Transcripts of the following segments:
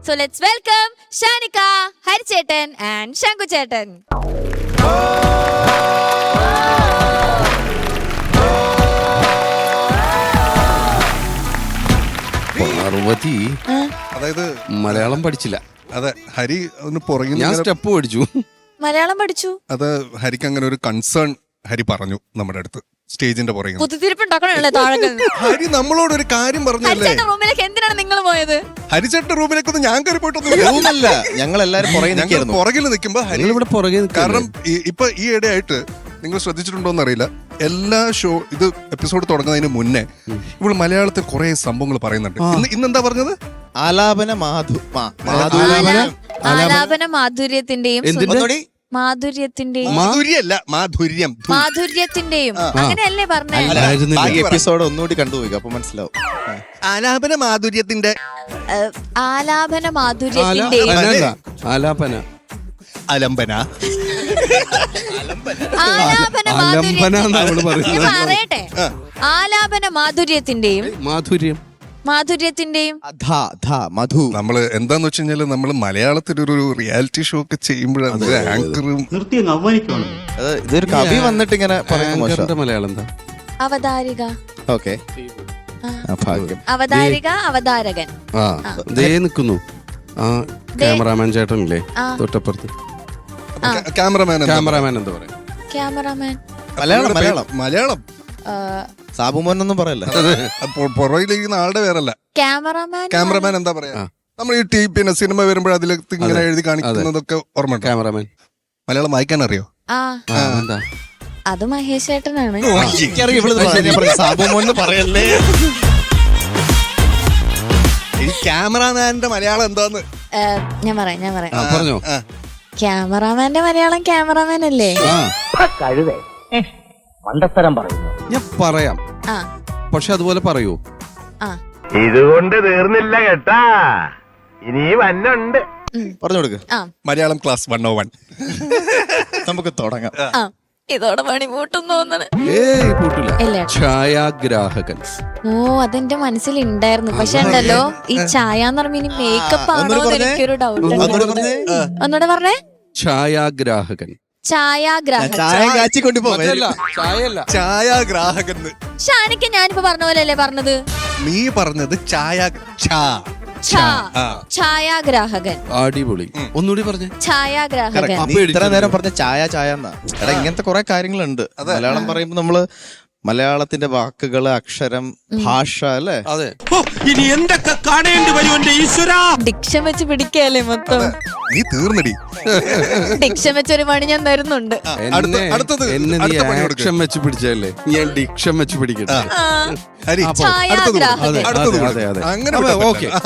So let's welcome Shanika, Harichetan and Shanku Chetan. Parvathi അതായത് മലയാളം പഠിച്ചില്ല. അതെ, ഹരി ഒന്ന് പുറകിൽ ഞാൻ സ്റ്റെപ്പ് പഠിച്ചു, മലയാളം പഠിച്ചു. അത് ഹരിക്ക് അങ്ങനെ ഒരു കൺസേൺ ഹരി പറഞ്ഞു നമ്മുടെ അടുത്ത് സ്റ്റേജിന്റെ പുറകിൽ. കുത്തിത്തിരിപ്പുണ്ടാക്കണല്ലേ താഴെ? ഹരി നമ്മളോട് ഒരു കാര്യം പറഞ്ഞല്ലേ? ഹരിച്ചേട്ടന്റെ റൂമിലേക്ക് എന്തിനാണ് നിങ്ങൾ പോയത്? ഹരിച്ചേട്ടന്റെ റൂമിലേക്കൊന്നും ഞാൻ കയറി പോയിട്ടൊന്നും റൂമല്ല, ഞങ്ങൾ എല്ലാരും പുറകിൽ നിൽക്കുമ്പോ ഹരി ഇവിടെ പുറകെ കാരണം ഇപ്പൊ ഈ ഇടയായിട്ട് നിങ്ങൾ ശ്രദ്ധിച്ചിട്ടുണ്ടോന്ന് അറിയില്ല, എല്ലാ ഇത് എപ്പിസോഡ് തുടങ്ങുന്നതിന് മുന്നേ ഇവിടെ മലയാളത്തിൽ കുറെ സംഭവങ്ങൾ പറയുന്നുണ്ട്. ഇന്നെന്താ പറഞ്ഞത്? ആലാപന ആലാപന മാധുര്യത്തിന്റെയും മാധുര്യത്തിന്റെയും അങ്ങനെയല്ലേ പറഞ്ഞത്? എപ്പിസോഡ് ഒന്നുകൂടി കണ്ടുപോയി അപ്പൊ മനസ്സിലാവും. ആലാപന മാധുര്യത്തിന്റെ ആലാപന അലംബന പറയട്ടെ. ആലാപന മാധുര്യത്തിന്റെയും നമ്മള് എന്താന്ന് വെച്ച് കഴിഞ്ഞാല് നമ്മള് മലയാളത്തിലൊരു റിയാലിറ്റി ഷോ ഒക്കെ ചെയ്യുമ്പോഴാണ് ആങ്കറും ഇതൊരു കവി വന്നിട്ട് ഇങ്ങനെ പറയുന്ന മലയാളം എന്താ? അവതാരിക. ഓക്കെ, അവതാരകൻ. നിക്കുന്നു ക്യാമറാമാൻ ചേട്ടനില്ലേ തൊട്ടപ്പുറത്ത്? ക്യാമറമാൻ എന്താ പറയാ? മലയാളം സാബുമോൻ ഒന്നും പറയല്ല, പുറകിലിരിക്കുന്ന ആളുടെ പേരല്ല. ക്യാമറമാൻ എന്താ പറയാ? നമ്മൾ ഈ പിന്നെ സിനിമ വരുമ്പോൾ അതിലേക്ക് ഇങ്ങനെ എഴുതി കാണിക്കുന്നതൊക്കെ ഓർമ്മ. ക്യാമറമാൻ മലയാളം വായിക്കാൻ അറിയോ? എന്താ? അത് മഹേഷ് ചേട്ടനാണ്. സാബുമോൻ പറയല്ലേ. ഈ ക്യാമറാമാന്റെ മലയാളം എന്താന്ന് ഞാൻ പറയാം. പറഞ്ഞോ. ക്യാമറാമാന്റെ മലയാളം ക്യാമറാമാൻ അല്ലേ? മണ്ടത്തരം പറയുന്നു. ഞാൻ പറയാം, പക്ഷെ അതുപോലെ പറയൂ. ഇതുകൊണ്ട് തീർന്നില്ല കേട്ടാ, ഇനി വന്നുണ്ട്. പറഞ്ഞു കൊടുക്ക്. മലയാളം ക്ലാസ് 101. നമുക്ക് തുടങ്ങാം. ഇതോടെ പണി പൂട്ടും തോന്നണ്. ഛായാഗ്രാഹകൻ. ഓ, അതെന്റെ മനസ്സിലുണ്ടായിരുന്നു. പക്ഷെ ഉണ്ടല്ലോ, ഈ ഛായ എന്ന് പറയുമ്പോ മേക്കപ്പ് ആണോ എന്ന് എനിക്കൊരു ഡൗട്ട്. ഒന്നുകൂടെ പറഞ്ഞേ. ഛായാഗ്രാഹകൻ. ഛായാഗ്രാഹകൻ. ഷാനിക്ക് ഞാനിപ്പോ പറഞ്ഞ പോലെയല്ലേ പറഞ്ഞത്? നീ പറഞ്ഞത് ഛായാഗ്രാഹകൻ. അടിപൊളി. ഒന്നുകൂടി പറഞ്ഞേ. ഛായാഗ്രാഹകൻ. ഇത്ര നേരം പറഞ്ഞ ചായ എന്നാ. എടാ, ഇങ്ങനത്തെ കുറെ കാര്യങ്ങളുണ്ട് മലയാളം പറയുമ്പോ. നമ്മള് മലയാളത്തിന്റെ വാക്കുകള്, അക്ഷരം, ഭാഷ അല്ലേ? അതെ. ഇനി എന്തൊക്കെ കാണേണ്ടി വരും എന്റെ ഈശ്വര. ഡിക്ഷൻ വെച്ച് പിടിക്കല്ലേ മൊത്തം. നീ തീർന്നടി. ഡിക്ഷൻ വെച്ച് ഒരു പണി ഞാൻ തരുന്നുണ്ട്. എന്നെ നീ ആക്ഷൻ വെച്ച് പിടിച്ചല്ലേ, ഞാൻ ഡിക്ഷൻ വെച്ച് പിടിക്കട്ടെ.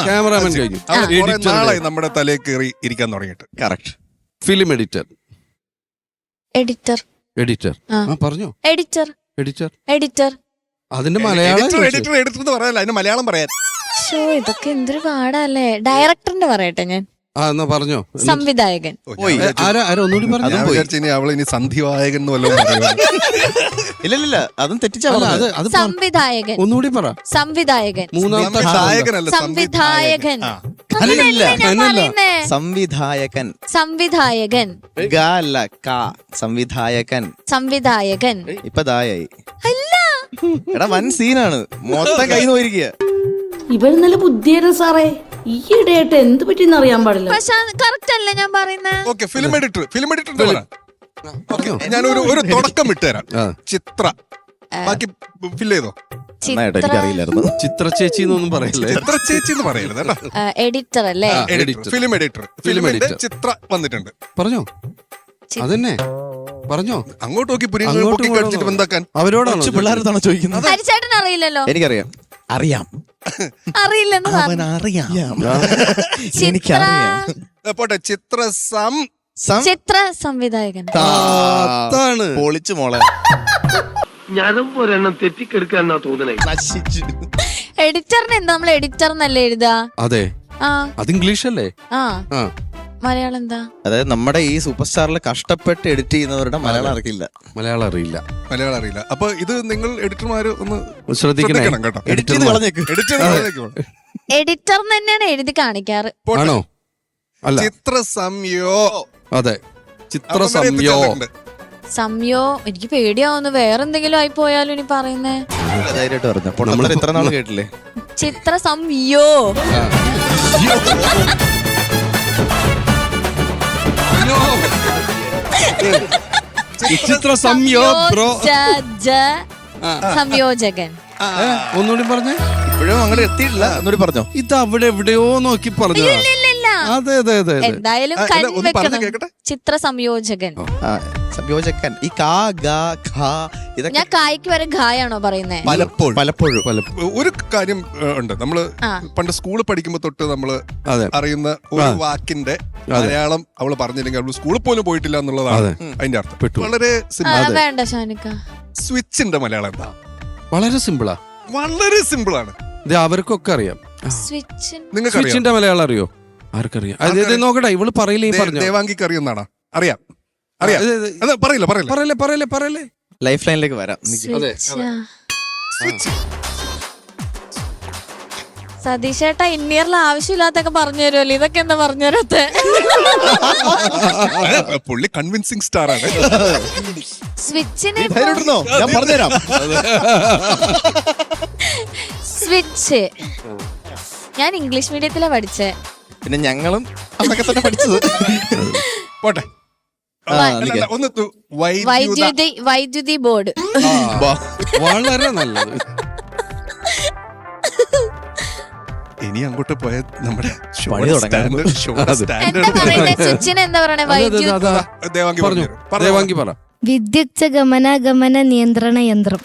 ക്യാമറാമാൻ കഴിഞ്ഞു. നാളായി നമ്മുടെ തലയിൽ കയറി ഇരിക്കാൻ തുടങ്ങിയിട്ട്. കറക്റ്റ്. Film editor. എഡിറ്റർ. പറഞ്ഞോ. എഡിറ്റർ. അതിന്റെ മലയാളം എഡിറ്റർ എന്ന് പറയാനല്ല, അതിന്റെ മലയാളം പറയാൻ. ഇതൊക്കെ എന്തൊരു പാടല്ലേ. ഡയറക്ടറിന്റെ പറയട്ടെ ഞാൻ. എന്നാ പറഞ്ഞോ. സംവിധായകൻ. ഒന്നുകൂടി പറഞ്ഞു. അവളിനി സന്ധിവായകൻ ഇല്ല, അതും തെറ്റിച്ചാ. സംവിധായകൻ. ഒന്നുകൂടി പറ. സംവിധായകൻ. മൂന്നാമത്തെ സംവിധായകൻ. സംവിധായകൻ. ഇപ്പൊ ദായായി. എടാ, വൻ സീനാണ്. മൊത്തം കൈ നോയിരിക്കുക. ഇവര് നല്ല ബുദ്ധിയായിരുന്നു സാറേ. ഈ ഇടയായിട്ട് എന്ത് പറ്റിയെന്ന് അറിയാൻ പാടില്ല. പക്ഷെ കറക്റ്റ് അല്ലേ ഞാൻ പറയുന്നത്? Film editor. ഞാൻ ഒരു തുടക്കം വിട്ടുതരാം. ചിത്ര. ബാക്കി ഫിൽ ചെയ്തോ? എനിക്കറിയില്ലായിരുന്നു. ചിത്ര ചേച്ചി എന്നൊന്നും പറയില്ലേ. ചിത്ര ചേച്ചി എന്ന് പറയരുത്. എഡിറ്റർ അല്ലേ? Film editor. ചിത്ര വന്നിട്ടുണ്ട്. പറഞ്ഞോ. അതന്നെ പറഞ്ഞോ. അങ്ങോട്ട് നോക്കി പൊക്കി കടിച്ചിട്ട് എന്താക്കാൻ? അവരോടാണ് പിള്ളേരത്താണ് ചോദിക്കുന്നത്. ഹരിച്ചേട്ടൻ അറിയില്ലല്ലോ. എനിക്കറിയാം. അറിയില്ലെന്ന് പോട്ടെ. ചിത്ര സംവിധായകൻ. പൊളിച്ചു മോളെ. ഞാനും ഒരെണ്ണം തെറ്റിക്കെടുക്കാന്നാ തോന്നണേ. എഡിറ്ററിന് എന്താ നമ്മൾ എഡിറ്റർ എന്നല്ലേ എഴുതാ? അതെ, അത് ഇംഗ്ലീഷ് അല്ലേ? മലയാളം എന്താ? അതായത് നമ്മുടെ ഈ സൂപ്പർ സ്റ്റാറിൽ കഷ്ടപ്പെട്ട് എഡിറ്റ് ചെയ്യുന്നവരുടെ മലയാളം അറിയില്ല. മലയാളം അറിയില്ല. മലയാളം അറിയില്ല. അപ്പൊ ഇത് നിങ്ങൾ എഡിറ്റർമാര് ഒന്ന് ശ്രദ്ധിക്കണം കേട്ടോ. എഡിറ്റ് ചെയ്ത് കളഞ്ഞേക്ക്. എഡിറ്റർ തന്നെയാണ് എഴുതി കാണിക്കാറ്. ആണോ? അല്ല, ചിത്ര സംയോ. അതെ, ചിത്ര സംയോ. സംയോ എനിക്ക് പേടിയാവുന്നു, വേറെന്തെങ്കിലും ആയി പോയാലും ഇനി പറയുന്നേ. ധൈര്യമായിട്ട് പറഞ്ഞു. നമ്മൾ ഇത്ര നാൾ കേട്ടില്ലേ ചിത്ര സംയോ. ചിത്ര സംയോ ബ്രോ. സംയോജകൻ. ഒന്നുകൂടി പറഞ്ഞേ. ഇപ്പോഴും അങ്ങനെ എത്തിയിട്ടില്ല. ഒന്നുകൂടി പറഞ്ഞോ. ഇത് അവിടെ എവിടെയോ നോക്കി പറഞ്ഞു. അതെ അതെ അതെ. എന്തായാലും ചിത്ര സംയോജകൻ. സംയോജകൻ. ഈ കാ ഗ ഖ ഇതൊക്കെ ഞാൻ കായ്ക്ക് വരെ ഘായാണോ പറയുന്നേ? പലപ്പോഴും ഒരു കാര്യം ഉണ്ട്. നമ്മള് പണ്ട് സ്കൂളിൽ പഠിക്കുമ്പോ തൊട്ട് നമ്മള് അറിയുന്ന ഒരു വാക്കിന്റെ മലയാളം അവള് പറഞ്ഞില്ലെങ്കിൽ അവള് സ്കൂളിൽ പോലും പോയിട്ടില്ല എന്നുള്ളതാണ് അതിന്റെ അർത്ഥം. വളരെ വേണ്ട ഷാനിക്ക. സ്വിച്ചിന്റെ മലയാളം എന്താ? വളരെ സിമ്പിളാ. വളരെ സിമ്പിൾ ആണ്. ഇത് അവർക്കൊക്കെ അറിയാം. നിങ്ങൾക്ക് സ്വിച്ചിന്റെ മലയാളം അറിയോ? ആർക്കറിയാം? അതായത് നോക്കട്ടെ, ഇവള് പറയില്ലേ? ദേവാങ്കിക്ക് അറിയുന്നതാണോ? അറിയാം. പറയല്ലേ. ലൈഫ് ലൈനിലേക്ക് വരാം. സതീഷേട്ടാ ഇന്നിയറിൽ ആവശ്യമില്ലാത്തൊക്കെ പറഞ്ഞു തരുമല്ലോ, ഇതൊക്കെ എന്താ പറഞ്ഞു തരാത്ത? പുള്ളി കൺവിൻസിങ് സ്റ്റാർ ആണ്. സ്വിച്ചിന് ഞാൻ പറഞ്ഞുതരാം. സ്വിച്ച് ഞാൻ ഇംഗ്ലീഷ് മീഡിയത്തിലാ പഠിച്ചേ. പിന്നെ ഞങ്ങളും അതൊക്കെ തന്നെ പഠിച്ചത്. പോട്ടെ. ഒന്ന് വൈദ്യുതി ബോർഡ്. വളരെ നല്ലത്. ഇനി അങ്ങോട്ട് പോയ നമ്മുടെ സ്വിച്ചിന് എന്താ പറയണേ? ദേവാങ്കി പറ. വിദ്യുച്ഛ ഗമനാഗമന നിയന്ത്രണ യന്ത്രം.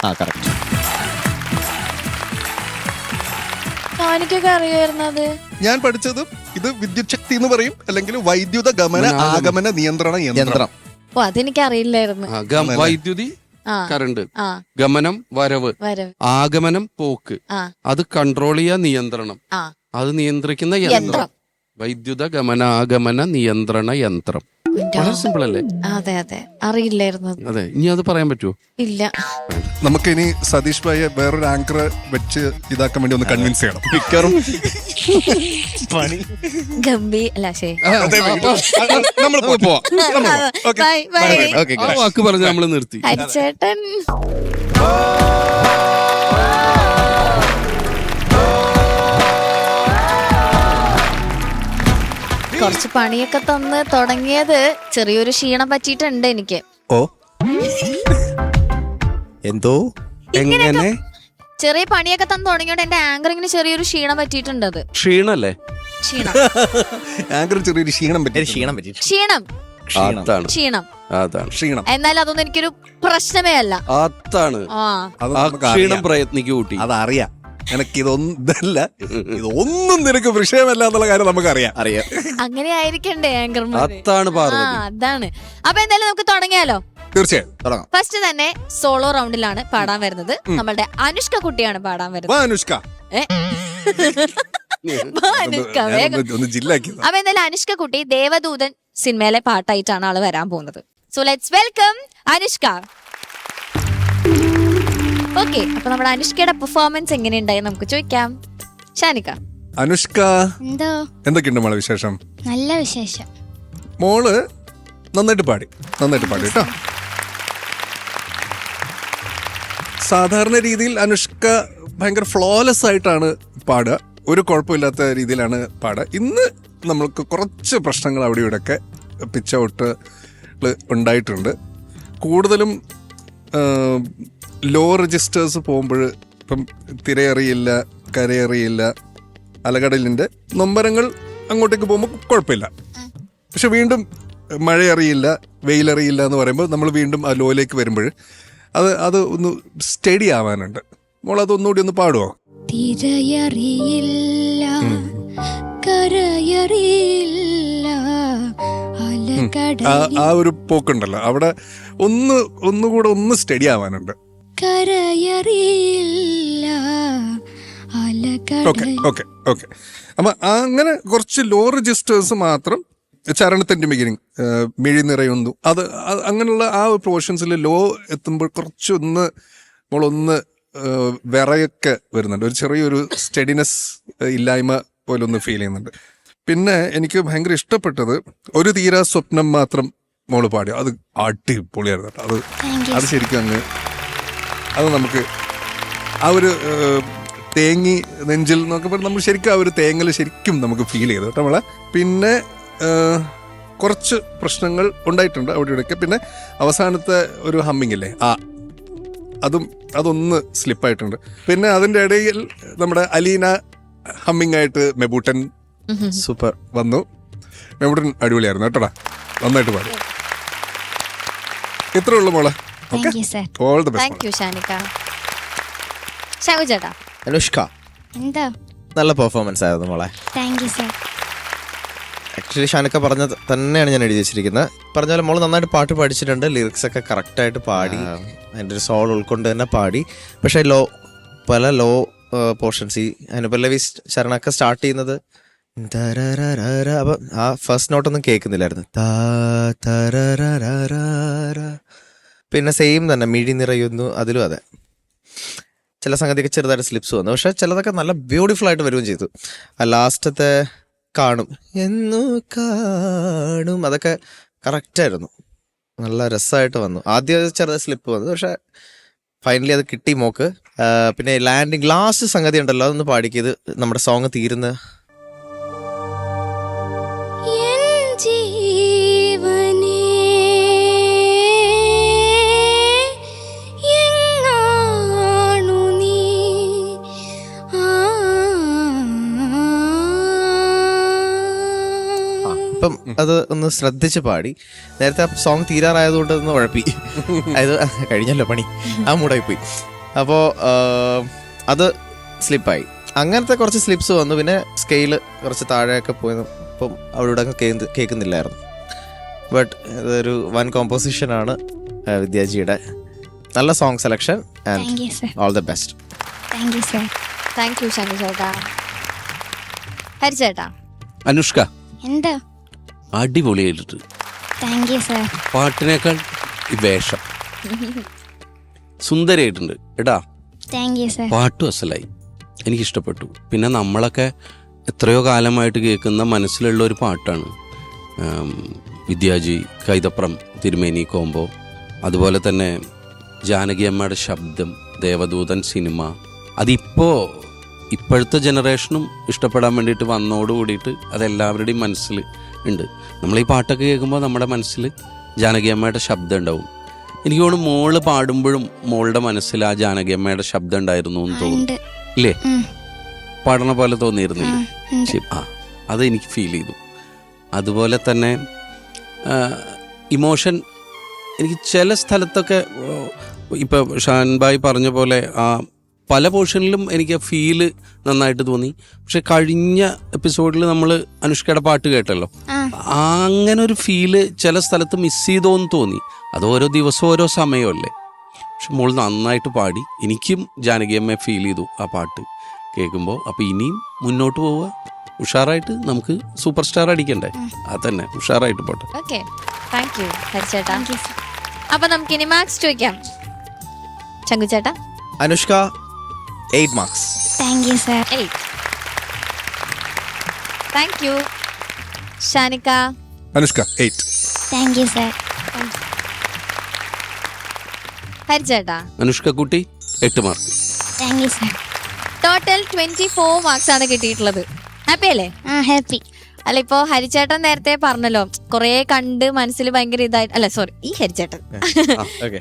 എനിക്കൊക്കെ അറിയായിരുന്നത്. ഞാൻ പഠിച്ചത് ഇത് വിദ്യുത് ശക്തി എന്ന് പറയും, അല്ലെങ്കിൽ വൈദ്യുത ഗമന ആഗമന നിയന്ത്രണ യന്ത്രം. ഓ, അതെനിക്ക് അറിയില്ലായിരുന്നു. വൈദ്യുതി കറണ്ട്, ഗമനം വരവ്, ആഗമനം പോക്ക്, അത് കൺട്രോൾ ചെയ്യാ നിയന്ത്രണം, അത് നിയന്ത്രിക്കുന്ന യന്ത്രം. വൈദ്യുത ഗമനാഗമന നിയന്ത്രണ യന്ത്രം. വളരെ സിമ്പിൾ അല്ലേ? അതെ അതെ, അറിയില്ലായിരുന്നു. അതെ, ഇനി അത് പറയാൻ പറ്റുമോ? ഇല്ല. നമുക്കിനി സതീഷ് ഭായിയെ വേറൊരു ആങ്കർ വെച്ച് ഇതാക്കാൻ വേണ്ടി ഒന്ന് കൺവിൻസ് ചെയ്യണം. നമ്മൾ പോവാം. വാക്ക് പറഞ്ഞ് നമ്മള് നിർത്തി. ചേട്ടൻ കുറച്ച് പണിയൊക്കെ തന്ന് തുടങ്ങിയത് ചെറിയൊരു ക്ഷീണം പറ്റിയിട്ടുണ്ട് എനിക്ക്. ഓ, എന്തോ എങ്ങനെ? ചെറിയ പണിയൊക്കെ തന്ന് തുടങ്ങിയോണ്ട് എന്റെ ആങ്കറിങ്ങിന് ചെറിയൊരു ക്ഷീണം പറ്റിയിട്ടുണ്ട്. അത് ക്ഷീണല്ലേ? ആങ്കർ ചെറിയൊരു ക്ഷീണം പറ്റി. ക്ഷീണം എന്നാൽ അതൊന്നും എനിക്കൊരു പ്രശ്നമേ അല്ല. അതാണ് ക്ഷീണം പ്രയത്നിക്ക് കൂട്ടി. അതറിയാം. എനിക്ക് ഇതൊന്നും നിനക്ക് വിഷയമല്ല എന്നുള്ള കാര്യം നമുക്കറിയാം. അങ്ങനെ ആയിരിക്കണ്ടേ ആങ്കർമാർ? അതാണ്. അപ്പൊ എന്തായാലും നമുക്ക് തുടങ്ങിയാലോ? തീർച്ചയായും. ഫസ്റ്റ് തന്നെ സോളോ റൗണ്ടിലാണ് പാടാൻ വരുന്നത്. നമ്മളുടെ അനുഷ്ക കുട്ടിയാണ് പാടാൻ വരുന്നത്. അപ്പൊ എന്തായാലും അനുഷ്ക കുട്ടി ദേവദൂതൻ സിനിമയിലെ പാട്ടായിട്ടാണ് ആള് വരാൻ പോകുന്നത്. So let's welcome Anushka. Okay, അപ്പൊ നമ്മുടെ അനുഷ്കയുടെ പെർഫോമൻസ് എങ്ങനെയുണ്ടായി നമുക്ക് ചോദിക്കാം. ഷാനിക്ക. അനുഷ്ക, എന്തോ എന്തൊക്കെയുണ്ട് മോളെ വിശേഷം? നല്ല വിശേഷം. മോള് നന്നായിട്ട് പാടി കേട്ടോ. സാധാരണ രീതിയിൽ അനുഷ്ക ഭയങ്കര ഫ്ലോലെസ് ആയിട്ടാണ് പാടുക, ഒരു കുഴപ്പമില്ലാത്ത രീതിയിലാണ് പാടുക. ഇന്ന് നമ്മൾക്ക് കുറച്ച് പ്രശ്നങ്ങൾ അവിടെ ഇവിടെയൊക്കെ പിച്ച് ഔട്ട് ഉണ്ടായിട്ടുണ്ട്. കൂടുതലും ലോ രജിസ്റ്റേഴ്സ് പോകുമ്പോൾ ഇപ്പം തിരയറിയില്ല, കരയറിയില്ല, അലകടലിൻ്റെ നൊമ്പരങ്ങൾ അങ്ങോട്ടേക്ക് പോകുമ്പോൾ കുഴപ്പമില്ല. പക്ഷെ വീണ്ടും മഴയറിയില്ല, വെയിലറിയില്ല എന്ന് പറയുമ്പോൾ നമ്മൾ വീണ്ടും ആ ലോയിലേക്ക് വരുമ്പോൾ അത് ഒന്ന് സ്റ്റഡി ആവാനുണ്ട്. മോൾ അതൊന്നുകൂടി ഒന്ന് പാടുമോ? തിരയറിയില്ല, കരയറിയില്ല, ആ ഒരു പോക്കുണ്ടല്ലോ, അവിടെ ഒന്നുകൂടെ ഒന്ന് സ്റ്റഡി ആവാനുണ്ട്. കരയറിയില്ല, ഓക്കെ. അപ്പൊ അങ്ങനെ കുറച്ച് ലോ രജിസ്റ്റേഴ്സ് മാത്രം ചരണത്തിന്റെ ബിഗിനിങ് മിഴി നിറയുന്നു അങ്ങനെയുള്ള ആ ഒരു പോർഷൻസിൽ ലോ എത്തുമ്പോൾ കുറച്ചൊന്ന് നമ്മളൊന്ന് വിറയൊക്കെ വരുന്നുണ്ട്, ഒരു ചെറിയൊരു സ്റ്റെഡിനെസ് ഇല്ലായ്മ പോലെ ഒന്ന് ഫീൽ ചെയ്യുന്നുണ്ട്. പിന്നെ എനിക്ക് ഭയങ്കര ഇഷ്ടപ്പെട്ടത് ഒരു തീരാ സ്വപ്നം മാത്രം മോള് പാടി, അത് അടിപൊളിയായിരുന്നു കേട്ടോ. അത് ശരിക്കും അങ്ങ് അത് നമുക്ക് ആ ഒരു തേങ്ങി നെഞ്ചിൽ എന്നൊക്കെ പറഞ്ഞാൽ നമ്മൾ ശരിക്കും ആ ഒരു തേങ്ങൽ ശരിക്കും നമുക്ക് ഫീൽ ചെയ്തു കേട്ടോ നമ്മളെ. പിന്നെ കുറച്ച് പ്രശ്നങ്ങൾ ഉണ്ടായിട്ടുണ്ട് അവിടെ ഇവിടെയൊക്കെ. പിന്നെ അവസാനത്തെ ഒരു ഹമ്മിങ് ഇല്ലേ, അതൊന്ന് സ്ലിപ്പായിട്ടുണ്ട്. പിന്നെ അതിൻ്റെ ഇടയിൽ നമ്മുടെ അലീന ഹമ്മിങ് ആയിട്ട് മെബൂട്ടൻ സൂപ്പർ വന്നു. മെബൂട്ടൻ അടിപൊളിയായിരുന്നു കേട്ടോടാ, നന്നായിട്ട് പാടി. ഇത്രേ ഉള്ളു മോളെ. All the best. ചേട്ടാ അനുഷ്ക എന്താ നല്ല പെർഫോമൻസ് ആയിരുന്നു മോളെ. Thank you sir. ആക്ച്വലി ഷാനിക്ക പറഞ്ഞ തന്നെയാണ് ഞാൻ എഴുതി വെച്ചിരിക്കുന്നത്. പറഞ്ഞ പോലെ മോള് നന്നായിട്ട് പാട്ട് പഠിച്ചിട്ടുണ്ട്, ലിറിക്സ് ഒക്കെ കറക്റ്റായിട്ട് പാടി, അതിൻ്റെ ഒരു സോൾ ഉൾക്കൊണ്ട് തന്നെ പാടി. പക്ഷേ പല ലോ പോർഷൻസ് ഈ അനുപല്ലവി ചരണമൊക്കെ സ്റ്റാർട്ട് ചെയ്യുന്നത് അപ്പം ആ ഫസ്റ്റ് നോട്ടൊന്നും കേൾക്കുന്നില്ലായിരുന്നു. പിന്നെ സെയിം തന്നെ മിഴി നിറയുന്നു, അതിലും അതെ ചില സംഗതിയൊക്കെ ചെറുതായിട്ട് സ്ലിപ്സ് വന്നു. പക്ഷെ ചിലതൊക്കെ നല്ല ബ്യൂട്ടിഫുൾ ആയിട്ട് വരികയും ചെയ്തു. ആ ലാസ്റ്റത്തെ കാണും എന്നു കാണും അതൊക്കെ കറക്റ്റായിരുന്നു, നല്ല രസമായിട്ട് വന്നു. ആദ്യം ചെറുതായി സ്ലിപ്പ് വന്നു, പക്ഷെ ഫൈനലി അത് കിട്ടി മോക്ക്. പിന്നെ ലാൻഡിങ് ലാസ്റ്റ് സംഗതി ഉണ്ടല്ലോ, അതൊന്ന് പാടിക്കത് നമ്മുടെ സോങ് തീരുന്ന അപ്പം അത് ഒന്ന് ശ്രദ്ധിച്ച് പാടി. നേരത്തെ ആ സോങ് തീരാറായതുകൊണ്ട് ഒന്ന് ഉഴപ്പി, അത് കഴിഞ്ഞല്ലോ പണി, ആ മൂടായി പോയി. അപ്പോൾ അത് സ്ലിപ്പായി. അങ്ങനത്തെ കുറച്ച് സ്ലിപ്സ് വന്നു. പിന്നെ സ്കെയില് കുറച്ച് താഴെയൊക്കെ പോയി, അപ്പം അവിടെ കേൾക്കുന്നില്ലായിരുന്നു. ബട്ട് ഇതൊരു വൻ കോമ്പോസിഷനാണ് വിദ്യാജിയുടെ. നല്ല song selection and all the best. Thank you Shani ചേട്ടാ. ഹരിച്ചേട്ടാ അനുഷ്ക എന്താ അടിപൊളിയായിട്ട്, താങ്ക് യു സർ. പാട്ടിനേക്കാൾ ഈ വേഷം സുന്ദരായിട്ടുണ്ട് എടാ. Thank you sir. പാട്ടും അസലായി, എനിക്കിഷ്ടപ്പെട്ടു. പിന്നെ നമ്മളൊക്കെ എത്രയോ കാലമായിട്ട് കേൾക്കുന്ന മനസ്സിലുള്ള ഒരു പാട്ടാണ് വിദ്യാജി കൈതപ്രം തിരുമേനി കോംബോ. അതുപോലെ തന്നെ ജാനകി അമ്മയുടെ ശബ്ദം, ദേവദൂതൻ സിനിമ. ഇപ്പോഴത്തെ ജനറേഷനും ഇഷ്ടപ്പെടാൻ വേണ്ടിയിട്ട് വന്നോട് കൂടിയിട്ട് അതെല്ലാവരുടെയും മനസ്സിൽ ഉണ്ട്. നമ്മൾ ഈ പാട്ടൊക്കെ കേൾക്കുമ്പോൾ നമ്മുടെ മനസ്സിൽ ജാനകി അമ്മയുടെ ശബ്ദം ഉണ്ടാവും. എനിക്ക് തോന്നുന്നു മോള് പാടുമ്പോഴും മോളുടെ മനസ്സിൽ ആ ജാനകി അമ്മയുടെ ശബ്ദം ഉണ്ടായിരുന്നു എന്ന് തോന്നുന്നു, ഇല്ലേ? പാടണ പോലെ തോന്നിയിരുന്നില്ലേ? അത് എനിക്ക് ഫീൽ ചെയ്തു. അതുപോലെ തന്നെ ഇമോഷൻ എനിക്ക് ചില സ്ഥലത്തൊക്കെ ഇപ്പോൾ ഷാൻഭായ് പറഞ്ഞ പോലെ പല പോർഷനിലും എനിക്ക് ഫീല് നന്നായിട്ട് തോന്നി. പക്ഷെ കഴിഞ്ഞ എപ്പിസോഡിൽ നമ്മൾ അനുഷ്കയുടെ പാട്ട് കേട്ടല്ലോ, അങ്ങനെ ഒരു ഫീല് ചില സ്ഥലത്ത് മിസ് ചെയ്തോന്ന് തോന്നി. അത് ഓരോ ദിവസവും ഓരോ സമയമല്ലേ. പക്ഷെ മോൾ നന്നായിട്ട് പാടി. എനിക്കും ജാനകിയമ്മയെ ഫീൽ ചെയ്തു ആ പാട്ട് കേൾക്കുമ്പോൾ. അപ്പോൾ ഇനിയും മുന്നോട്ട് പോവുക, ഉഷാറായിട്ട് നമുക്ക് സൂപ്പർ സ്റ്റാർ അടിക്കണ്ടേ, അതന്നെ ഉഷാറായിട്ട് പോട്ടെ. ഓക്കെ, താങ്ക് യു ഹരിച്ചേട്ടാ. അപ്പൊ നമുക്ക് ഇനി മാർക്സ് ചോദിക്കാം. ചങ്കുചേട്ടാ. Anushka 8 marks. Thank you sir. 8. Thank you ഷാനിക്ക. അനുഷ്ക 8. Thank you sir. ഹരിച്ചേട്ടാ. അനുഷ്ക കുട്ടി 8 mark. Thank you sir. Total 24 marks ആണ് കിട്ടിയിട്ടുള്ളത്. ഹാപ്പി അല്ലേ? ഹാപ്പി. അല്ല, ഇപ്പോ ഹരിച്ചേട്ടൻ നേരത്തെ പറഞ്ഞല്ലോ കൊറേ കണ്ട് മനസ്സിൽ ഭയങ്കര ഇതായി, അല്ല സോറി ഈ ഹരിച്ചേട്ടൻ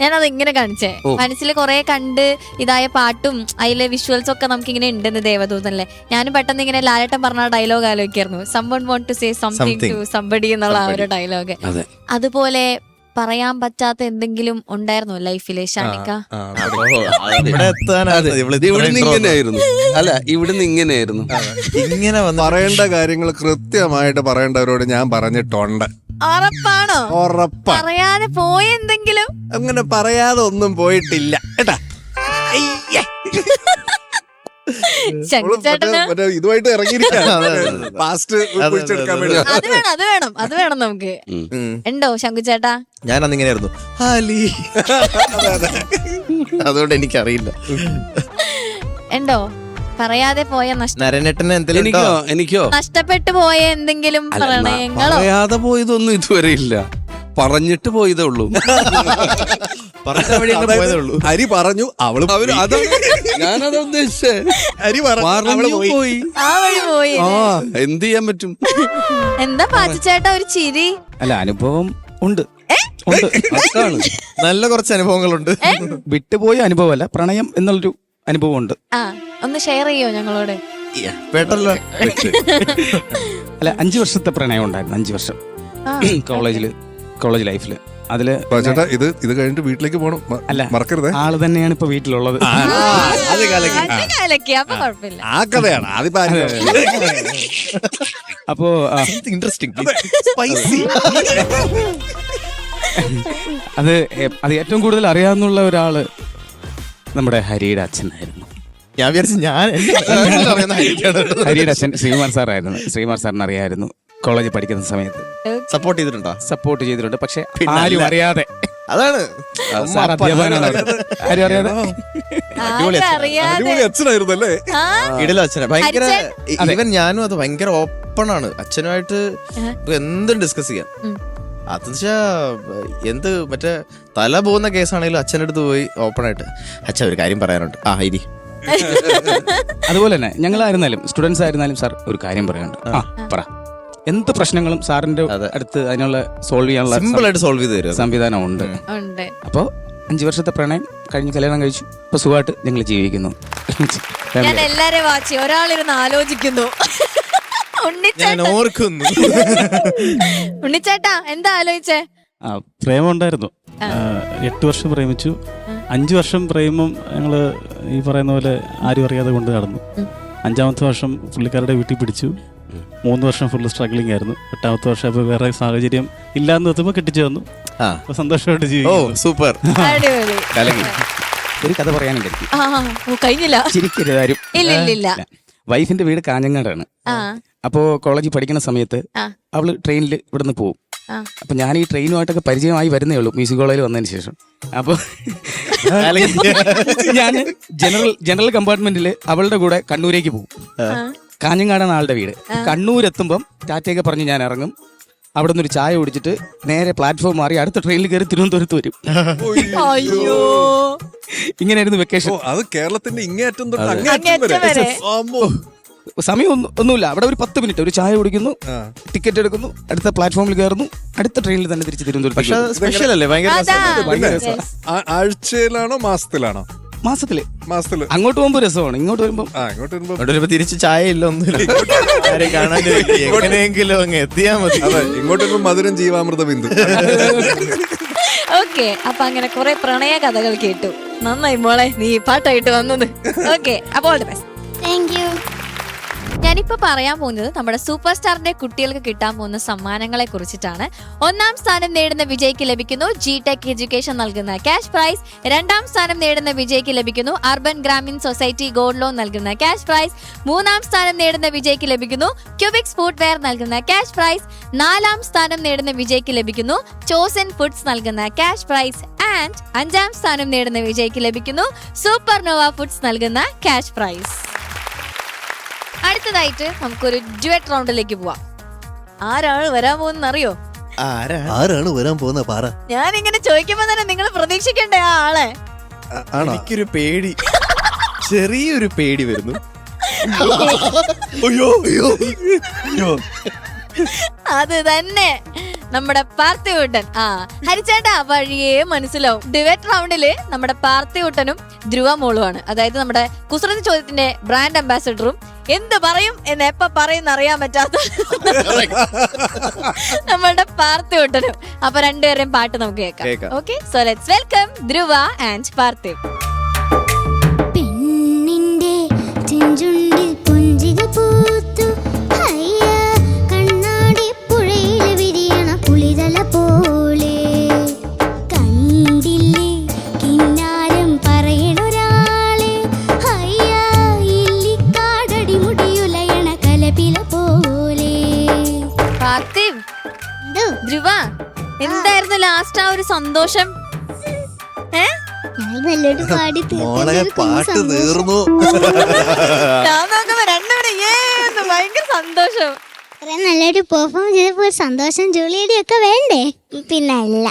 ഞാനത് ഇങ്ങനെ കാണിച്ചേ, മനസ്സിൽ കൊറേ കണ്ട് ഇതായ പാട്ടും അതിലെ വിഷ്വൽസ് ഒക്കെ നമുക്ക് ഇങ്ങനെ ഉണ്ടെന്ന് ദേവദൂതനല്ലേ. ഞാനും പെട്ടെന്ന് ഇങ്ങനെ ലാലേട്ടൻ പറഞ്ഞ ഡയലോഗ് ആലോചിക്കായിരുന്നു, someone want to say something to somebody എന്നുള്ള ആ ഒരു ഡയലോഗ്. അതുപോലെ പറയാൻ പറ്റാത്ത എന്തെങ്കിലും ഉണ്ടായിരുന്നോ ലൈഫില് ഷാനിക്ക? ഇവിടുന്ന് ഇങ്ങനെയായിരുന്നു, അല്ല ഇവിടുന്ന് ഇങ്ങനെയായിരുന്നു. ഇങ്ങനെ പറയേണ്ട കാര്യങ്ങൾ കൃത്യമായിട്ട് പറയേണ്ടവരോട് ഞാൻ പറഞ്ഞിട്ടുണ്ട്. ഉറപ്പാണോ? ഉറപ്പാ. പറയാതെ പോയെന്തെങ്കിലും? അങ്ങനെ പറയാതെ ഒന്നും പോയിട്ടില്ല കേട്ടാ. ശങ്കുചേട്ടന് ഇതുമായിട്ട് ഇറങ്ങിയിരിക്കുകയാണ് പാസ്റ്റ് കുഴിച്ചെടുക്കാൻ വേണ്ടി. അത് വേണം നമുക്ക്. ഉണ്ടോ ശങ്കുചേട്ടാ? ഞാൻ അന്നിങ്ങനെയായിരുന്നു ഹാലി. അതുകൊണ്ട് എനിക്കറിയില്ല. ഉണ്ടോ പറയാതെ പോയ നരനേട്ടന് എന്തെങ്കിലും എനിക്കോ നഷ്ടപ്പെട്ടു പോയ എന്തെങ്കിലും പ്രണയങ്ങളോ? പറയാതെ പോയതൊന്നും ഇതുവരെ ഇല്ല, പറഞ്ഞിട്ട് പോയതേ ഉള്ളൂ. പോയതേ ഉള്ളൂ. ഹരി പറഞ്ഞു, അവള് ഞാനതാ ഉദ്ദേശിച്ചേ. ഹരി പറഞ്ഞു പോയി. ആ വഴി പോയി. ആ എന്ത് ചെയ്യാൻ പറ്റും? എന്താ പാച്ചുചേട്ടാ ഒരു ചിരി? അല്ല, അനുഭവം ഉണ്ട്. നല്ല കുറച്ച് അനുഭവങ്ങളുണ്ട്. വിട്ടുപോയ അനുഭവമല്ല, പ്രണയം എന്നുള്ളൊരു അനുഭവം ഉണ്ട്. ആ ഒന്ന് ഷെയർ ചെയ്യോ ഞങ്ങളോട്? പെട്ടല്ലോ. അല്ല, 5 വർഷത്തെ പ്രണയം ഉണ്ടായിരുന്നു. 5 വർഷം കോളേജ് ലൈഫില്. അതില് ചേട്ടാ ഇത് കഴിഞ്ഞിട്ട് വീട്ടിലേക്ക് പോകണം, അല്ല മറക്കരുത്. ആള് തന്നെയാണ് ഇപ്പൊ വീട്ടിലുള്ളത്. അപ്പൊ കുഴപ്പമില്ല. ആ കഥയാണ് അപ്പോ ഇൻട്രസ്റ്റിംഗ്. അത് ഏറ്റവും കൂടുതൽ അറിയാവുന്ന ഒരാള് നമ്മുടെ ഹരിയുടെ അച്ഛനായിരുന്നു. ഞാൻ വിചാരിച്ചു ഹരിയുടെ അച്ഛൻ ശ്രീകുമാർ സാറായിരുന്നു. ശ്രീകുമാർ സാറിന് അറിയായിരുന്നു കോളേജിൽ പഠിക്കുന്ന സമയത്ത്. സപ്പോർട്ട് ചെയ്തിട്ടുണ്ടോ? സപ്പോർട്ട് ചെയ്തിട്ടുണ്ട്, പക്ഷെ ആരും അറിയാതെ. അതാണ് സാർ അധ്യാപകനാണ്. ആരും അറിയാതെ. അടിപൊളി അച്ഛനായിരുന്നല്ലേ? ഇടല അച്ഛനെ ഭയങ്കര. ഈവൻ ഞാനും അത് ഭയങ്കര ഓപ്പൺ ആണ് അച്ഛനുമായിട്ട്. എന്തും ഡിസ്കസ് ചെയ്യാം. അതെന്നുവെച്ചാ എന്ത് മറ്റേ തല പോകുന്ന കേസാണെങ്കിലും അച്ഛനടുത്ത് പോയി ഓപ്പൺ ആയിട്ട് അച്ഛൻ ഒരു കാര്യം പറയാനുണ്ട്, ആ ഇരി. അതുപോലെ തന്നെ ഞങ്ങളായിരുന്നാലും സ്റ്റുഡൻസ് ആയിരുന്നാലും സാർ ഒരു കാര്യം പറയാനുണ്ട്, ആ പറ. എന്ത് പ്രശ്നങ്ങളും സാറിന്റെ അടുത്ത് അതിനുള്ള സോൾവ് ചെയ്യാനുള്ള സിമ്പിൾ ആയിട്ട് സോൾവ് ചെയ്ത് തരും സംവിധാനം ഉണ്ട്. അപ്പോ 5 വർഷത്തെ പ്രണയം കഴിഞ്ഞ് കല്യാണം കഴിച്ചു. ഇപ്പൊ സുഖമായിട്ട് ഞങ്ങൾ ജീവിക്കുന്നു. ഞാൻ എല്ലാരെയും വാച്ച് ഒരാളിരുന്ന് ആലോചിക്കുന്നു. ഉണ്ണിച്ചേട്ടാ എന്താ ആലോചിച്ചേ? പ്രേമം ഉണ്ടായിരുന്നു. 8 വർഷം പ്രേമിച്ചു. 5 വർഷം പ്രേമം ഞങ്ങള് ഈ പറയുന്ന പോലെ ആരും അറിയാതെ കൊണ്ട് നടന്നു. 5-ാമത്തെ വർഷം പുള്ളിക്കാരുടെ വീട്ടിൽ പിടിച്ചു. 3 വർഷം ഫുള്ള് സ്ട്രഗ്ലിംഗ് ആയിരുന്നു. 8-ാമത്തെ വർഷം ഇപ്പൊ വേറെ സാഹചര്യം ഇല്ലാന്ന് എത്തുമ്പോ കെട്ടിച്ചു വന്നു. സന്തോഷമായിട്ട് ജീവിക്കും. സൂപ്പർ. ഒരു കഥ പറയാനുണ്ട്. കഴിഞ്ഞില്ല, ചിരിക്കരുതാരും. ഇല്ല. വൈഫിന്റെ വീട് കാഞ്ഞങ്ങാടാണ്. അപ്പോ കോളേജിൽ പഠിക്കുന്ന സമയത്ത് അവള് ട്രെയിനിൽ ഇവിടുന്ന് പോകും. അപ്പൊ ഞാൻ ഈ ട്രെയിനുമായിട്ടൊക്കെ പരിചയമായി വരുന്നേ ഉള്ളൂ മ്യൂസിക് കോളേജിൽ വന്നതിന് ശേഷം. അപ്പൊ ഞാൻ ജനറൽ കമ്പാർട്ട്മെന്റിൽ അവളുടെ കൂടെ കണ്ണൂരേക്ക് പോകും. കാഞ്ഞങ്ങാടാണ് ആളുടെ വീട്. കണ്ണൂരെത്തുമ്പം ടാറ്റയൊക്കെ പറഞ്ഞ് ഞാൻ ഇറങ്ങും. അവിടെ നിന്ന് ഒരു ചായ കുടിച്ചിട്ട് നേരെ പ്ലാറ്റ്ഫോം മാറി അടുത്ത ട്രെയിനിൽ കയറി തിരുവനന്തപുരത്ത് വരും. അയ്യോ, ഇങ്ങനെയായിരുന്നു വെക്കേഷൻ. അത് കേരളത്തിന്റെ ഇങ്ങേറ്റം തൊട്ട് സമയം ഒന്നുമില്ല. അവിടെ ഒരു 10 മിനിറ്റ് ഒരു ചായ കുടിക്കുന്നു, ടിക്കറ്റ് എടുക്കുന്നു, അടുത്ത പ്ലാറ്റ്ഫോമിൽ കയറുന്നു, അടുത്ത ട്രെയിനിൽ തന്നെ തിരിച്ച് തിരുവനന്തപുരം. സ്പെഷ്യൽ അല്ലേ? ആഴ്ചയിലാണോ മാസത്തിലാണോ? മാസത്തില്. അങ്ങോട്ട് പോകുമ്പോ രസമാണ്, ഇങ്ങോട്ട് വരുമ്പോ തിരിച്ച് ചായ ഇല്ല, ഒന്നുമില്ല. എങ്ങനെയെങ്കിലും അങ്ങ് എത്തിയാ മതി. ഇങ്ങോട്ട് വരുമ്പോ മധുരം ജീവാമൃത ബിന്ദു. ഓക്കെ, അപ്പൊ അങ്ങനെ കുറെ പ്രണയ കഥകൾ കേട്ടു. നന്നായി മോളെ നീ പാട്ടായിട്ട് വന്നത്. ഓക്കെ, അപ്പോൾ all the best. Thank you. ഞാനിപ്പോ പറയാൻ പോകുന്നത് നമ്മുടെ സൂപ്പർ സ്റ്റാറിന്റെ കുട്ടികൾക്ക് കിട്ടാൻ പോകുന്ന സമ്മാനങ്ങളെ കുറിച്ചിട്ടാണ്. 1ാം സ്ഥാനം നേടുന്ന വിജയ്ക്ക് ലഭിക്കുന്നു ജിടെക് എഡ്യൂക്കേഷൻ നൽകുന്ന ക്യാഷ് പ്രൈസ്. 2ാം സ്ഥാനം നേടുന്ന വിജയ്ക്ക് ലഭിക്കുന്നു urban Grameen society gold loan നൽകുന്ന ക്യാഷ് പ്രൈസ്. 3ാം സ്ഥാനം നേടുന്ന വിജയ്ക്ക് ലഭിക്കുന്നു ക്യൂബിക്സ് ഫുട്വെയർ നൽകുന്ന ക്യാഷ് പ്രൈസ്. 4ാം സ്ഥാനം നേടുന്ന വിജയ്ക്ക് ലഭിക്കുന്നു ചോസൻ ഫുഡ്സ് നൽകുന്ന ക്യാഷ് പ്രൈസ്. ആൻഡ് 5ാം സ്ഥാനം നേടുന്ന വിജയ്ക്ക് ലഭിക്കുന്നു സൂപ്പർ നോവ ഫുഡ്സ് നൽകുന്ന ക്യാഷ് പ്രൈസ്. അടുത്തതായിട്ട് നമുക്കൊരു ഡ്യുവറ്റ് റൗണ്ടിലേക്ക് പോവാം. ആരാണ് വരാൻ പോകുന്ന അറിയോ? ആരാണ് വരാൻ പോകുന്ന പറ. ഞാൻ ഇങ്ങനെ ചോദിക്കുമ്പോ തന്നെ നിങ്ങൾ പ്രതീക്ഷിക്കണ്ടേ ആ ആളെ? എനിക്കൊരു പേടി, ചെറിയൊരു പേടി വരുന്നു. അത് തന്നെ നമ്മുടെ പാർത്ഥിവുട്ടൻ. ഹരിച്ചേട്ടാ വഴിയേ മനസ്സിലാവും. ഡിബേറ്റ് റൗണ്ടില് നമ്മുടെ പാർത്ഥിവുട്ടനും ധ്രുവ മോളുമാണ്. അതായത് നമ്മുടെ കുസൃതി ചോദ്യത്തിന്റെ ബ്രാൻഡ് അംബാസിഡറും എന്ത് പറയും എന്ന് എപ്പ പറയുന്ന അറിയാൻ പറ്റാത്ത നമ്മുടെ പാർത്ഥിവുട്ടനും. അപ്പൊ രണ്ടുപേരെയും പാട്ട് നമുക്ക് കേൾക്കാം. Okay, so let's welcome Dhruva and Parthiv. പെണ്ണിന്റെ ചെഞ്ചുണ്ടിൽ പുഞ്ചിക പൂത്തു, കണ്ണാടി പുഴയിൽ വിരിയണ പുളിതല പോലെ, കണ്ടില്ലേ കിന്നാരം പറയണൊരാളെ, ഇല്ല ധ്രുവ എന്തായിരുന്നു ലാസ്റ്റ് ആ ഒരു സന്തോഷം? നല്ലോട്ട് പാടി മോളെ പാട്ട് തീർന്നു. ഞാൻ നോക്കുമ്പോ രണ്ടുപേരും ഏന്ന് ഭയങ്കര സന്തോഷം. നല്ലൊരു പെർഫോം ചെയ്തപ്പോൾ സന്തോഷം ജൂലിയുടെ ഒക്കെ വേണ്ടേ? പിന്നെ അല്ല.